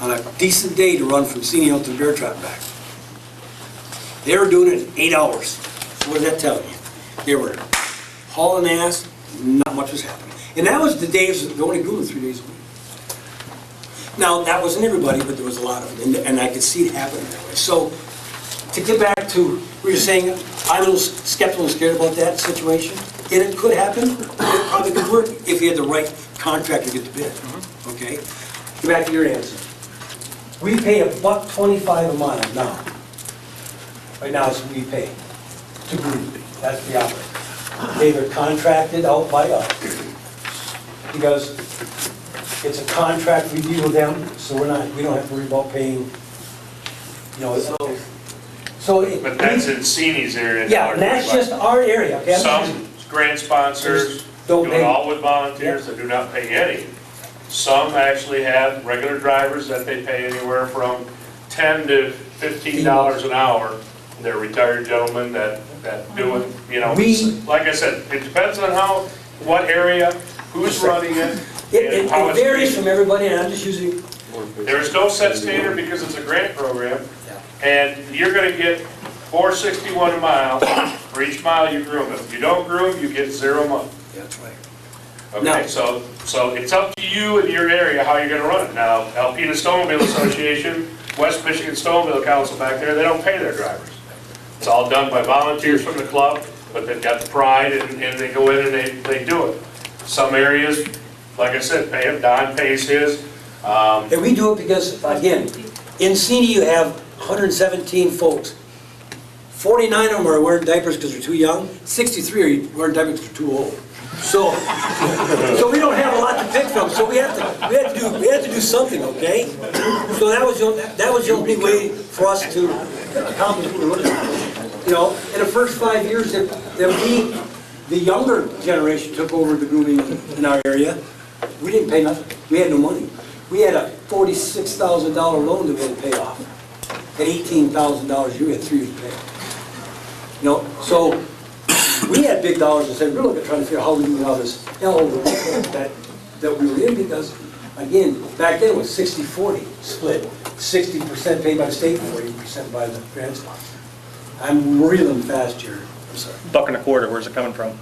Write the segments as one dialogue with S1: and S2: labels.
S1: on a decent day to run from Seney out to the bear trap back. They were doing it in 8 hours. So what does that tell you? They were hauling ass, not much was happening. And that was the days, the only grooming 3 days a week. Now, that wasn't everybody, but there was a lot of it, and I could see it happening that way. So, to get back to what you're saying, I'm a little skeptical and scared about that situation. And it could happen, it probably could work if you had the right contractor to get the bid. Okay? Get back to your answer. We pay $1.25 a mile now. Right now, is what we pay to groom. That's the operator. They're contracted out by us because it's a contract we deal with them, so we don't have to worry about paying. You know,
S2: but that's in Seney's area.
S1: Yeah, and that's just our area. Okay?
S2: Some grant sponsors do it all with volunteers that do not pay any. Some actually have regular drivers that they pay anywhere from $10 to $15 an hour. They're retired gentlemen that do it, you know, like I said, it depends on what area, who's running it.
S1: It varies from everybody, and I'm just using...
S2: There's no set standard because it's a grant program, and you're going to get $4.61 a mile for each mile you groom. If you don't groom, you get 0 money.
S1: That's right.
S2: Okay,
S1: now,
S2: so it's up to you in your area how you're going to run it. Now, Alpena Snowmobile Association, West Michigan Snowmobile Council back there, they don't pay their drivers. It's all done by volunteers from the club, but they've got the pride and they go in and they do it. Some areas, like I said, pay him. Don pays his.
S1: And we do it because, again, in Seney you have 117 folks. 49 of them are wearing diapers because they're too young. 63 are wearing diapers because they're too old. So we don't have a lot to pick from. So we have to do something, okay? So that was the only way for us to accomplish what we were looking for. You know, in the first 5 years that we, the younger generation, took over the grooming in our area, we didn't pay nothing. We had no money. We had a $46,000 loan that we had to pay off. At $18,000 a year, we had 3 years to pay. You know, so we had big dollars and said, we're looking at trying to figure out how we do all this hell that we were in because, again, back then it was 60-40 split. 60% paid by the state, 40% by the grant sponsor. I'm reeling fast here. I'm sorry.
S3: $1.25, where's it coming from?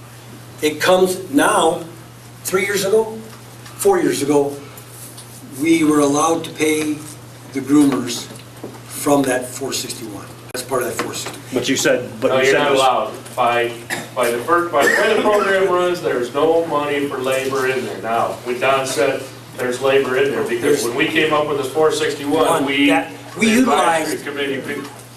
S1: It comes now, 3 years ago, 4 years ago, we were allowed to pay the groomers from that 461. That's part of that 461.
S3: But you said,
S2: No, you're not allowed. By the way the program runs, there's no money for labor in there. Now, when Don said there's labor in there, because when we came up with this 461,
S1: we utilized
S2: committee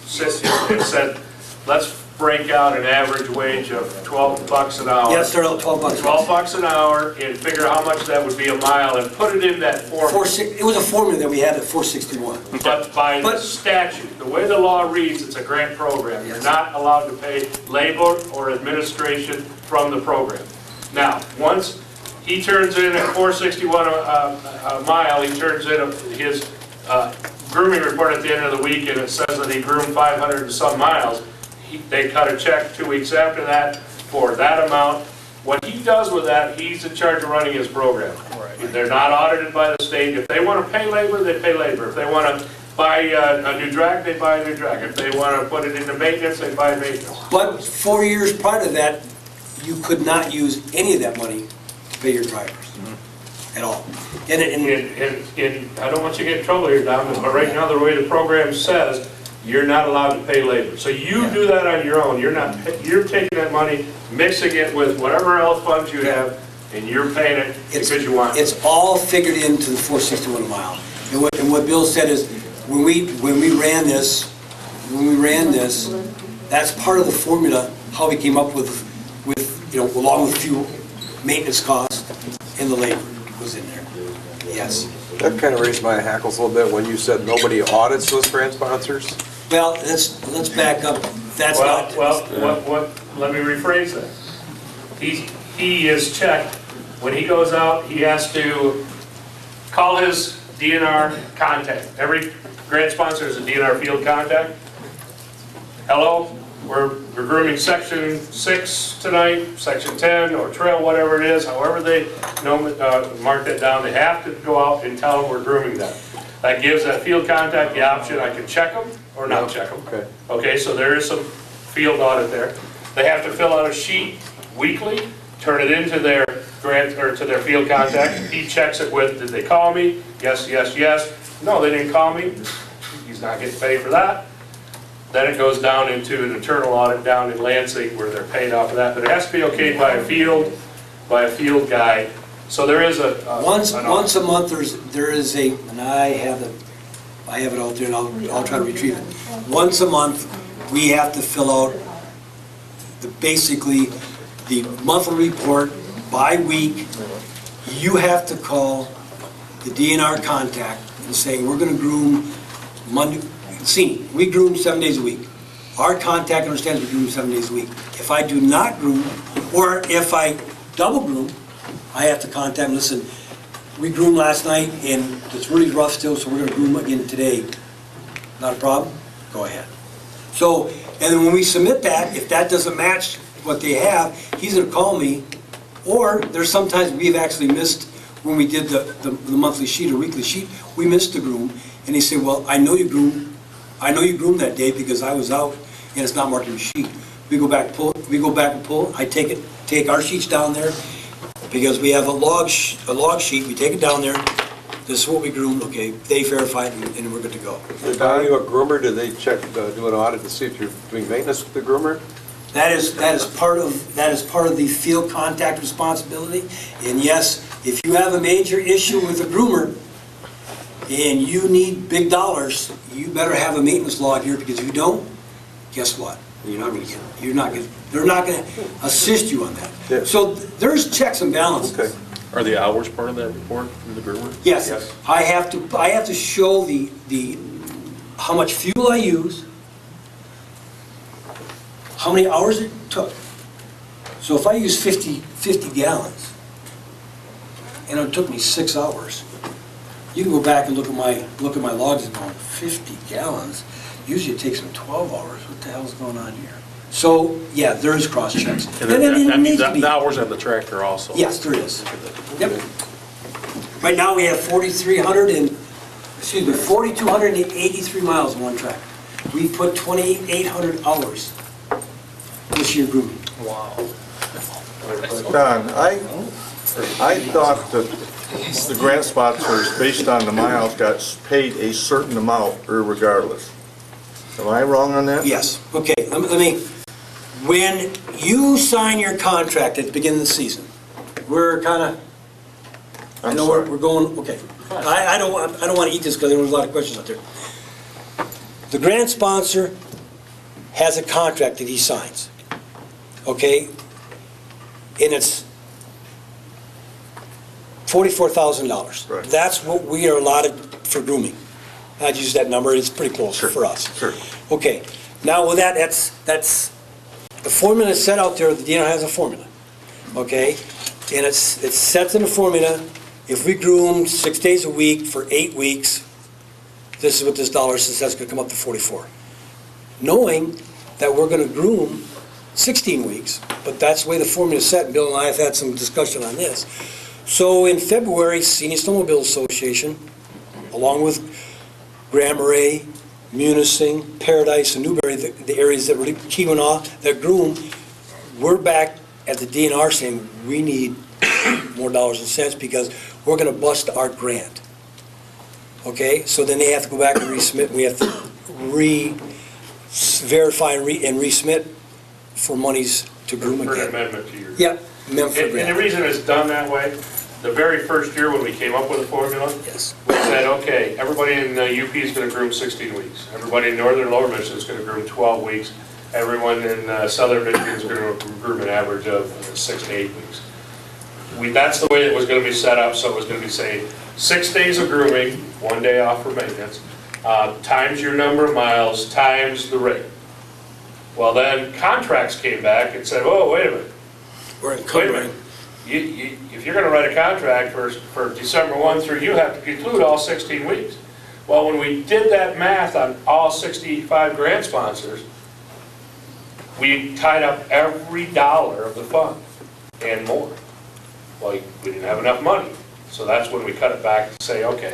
S2: said, let's break out an average wage of $12 an hour.
S1: Yeah, start out $12.
S2: $12 an hour and figure how much that would be a mile and put it in that formula.
S1: It was a formula that we had at 461.
S2: But by the statute, the way the law reads, it's a grant program. You're not allowed to pay labor or administration from the program. Now, once he turns in at 461 a mile, he turns in his grooming report at the end of the week and it says that he groomed 500 and some miles. They cut a check 2 weeks after that for that amount. What he does with that, he's in charge of running his program. Right. They're not audited by the state. If they want to pay labor, they pay labor. If they want to buy a new drag, they buy a new drag. If they want to put it into maintenance, they buy maintenance.
S1: But 4 years prior to that, you could not use any of that money to pay your drivers at all.
S2: And I don't want you to get in trouble here, Don, but right now the way the program says, you're not allowed to pay labor. So you do that on your own. You're taking that money, mixing it with whatever else funds you have, and you're paying it because you want it.
S1: It's all figured into the 461 a mile. And what Bill said is, when we ran this, that's part of the formula, how we came up with along with fuel, maintenance costs, and the labor was in there. Yes.
S4: That kind of raised my hackles a little bit when you said nobody audits those grant sponsors.
S1: Well, let's back up. That's
S2: let me rephrase that. He is checked. When he goes out, he has to call his DNR contact. Every grant sponsor is a DNR field contact. Hello, we're grooming section 6 tonight, section 10, or trail, whatever it is, however they mark that down, they have to go out and tell them we're grooming that. That gives that field contact the option, I can check them or not check them.
S4: Okay.
S2: Okay, so there is some field audit there. They have to fill out a sheet weekly, turn it into their grant, or to their field contact. He checks it with, did they call me? Yes, yes, yes. No, they didn't call me. He's not getting paid for that. Then it goes down into an internal audit down in Lansing where they're paid off of that. But it has to be okayed by a field guy. So there is a
S1: Once a month, there is a, and I have it out there, and I'll try to retrieve it. Once a month, we have to fill out basically the monthly report by week. You have to call the DNR contact and say, we're gonna groom Monday, see, we groom 7 days a week. Our contact understands we groom 7 days a week. If I do not groom, or if I double groom, I have to contact them, listen, we groomed last night and it's really rough still, so we're gonna groom again today. Not a problem? Go ahead. So, and then when we submit that, if that doesn't match what they have, he's gonna call me, or there's sometimes we've actually missed, when we did the monthly sheet or weekly sheet, we missed the groom, and he said, well, I know you groomed that day because I was out and it's not marked in the sheet. We go back and pull, I take our sheets down there, because we have a log sheet, we take it down there, this is what we groomed, okay, they verified and we're good to go.
S4: If I you a groomer, do they check, do an audit to see if you're doing maintenance with the groomer?
S1: That is part of the field contact responsibility. And yes, if you have a major issue with a groomer and you need big dollars, you better have a maintenance log here, because if you don't, guess what? You're not going to get it. They're not going to assist you on that.
S4: Yeah.
S1: So there's checks and balances.
S4: Okay.
S3: Are the hours part of that report from the groomer?
S1: Yes,
S2: Yes.
S1: I have to show the how much fuel I use, how many hours it took. So if I use 50 gallons, and it took me 6 hours, you can go back and look at my logs and go, 50 gallons? Usually it takes them 12 hours. What the hell's going on here? So, yeah, there is cross-checks.
S3: And then
S1: it
S3: that means
S1: needs to be.
S3: the hours on the tractor also?
S1: Yes, there is. Yep. Right now, we have 4,283 miles on one track. We've put 2,800 hours this year grooming.
S3: Wow.
S5: Don, I thought that the grant sponsors, based on the miles, got paid a certain amount regardless. Am I wrong on that?
S1: Yes, okay, let me, when you sign your contract at the beginning of the season, we're kind of, I
S5: I'm
S1: know
S5: sorry.
S1: we're going, okay. I don't want to eat this because there was a lot of questions out there. The grant sponsor has a contract that he signs, okay? And it's $44,000.
S5: Right.
S1: That's what we are allotted for grooming. I'd use that number, it's pretty close for us.
S5: Sure.
S1: Okay, now with that, that's, the formula is set out there, the DNR has a formula, okay? And it's set in the formula, if we groom 6 days a week for 8 weeks, this is what this dollar says, that's gonna come up to 44. Knowing that we're gonna groom 16 weeks, but that's the way the formula is set, and Bill and I have had some discussion on this. So in February, Senior Snowmobile Association, along with Grand Marais, Munising, Paradise, and Newberry, the areas that really Keweenaw, that groom, we're back at the DNR saying we need more dollars and cents because we're gonna bust our grant. Okay, so then they have to go back and resubmit, we have to verify and resubmit for monies to groom
S2: for an
S1: again.
S2: amendment to your.
S1: Yep, amendment for
S2: And the
S1: grant,
S2: reason it's done that way, the very first year when we came up with a formula,
S1: yes.
S2: we said, okay, everybody in UP is going to groom 16 weeks. Everybody in northern Lower Michigan is going to groom 12 weeks. Everyone in southern Michigan is going to groom an average of 6 to 8 weeks. That's the way it was going to be set up, so it was going to be saying 6 days of grooming, 1 day off for maintenance, times your number of miles, times the rate. Well, then contracts came back and said, oh, wait a minute.
S1: We're
S2: Wait a
S1: encumbering.
S2: minute. If you're going to write a contract for December 1 through, you have to include all 16 weeks. Well, when we did that math on all 65 grant sponsors, we tied up every dollar of the fund and more. Well, we didn't have enough money. So that's when we cut it back to say, okay,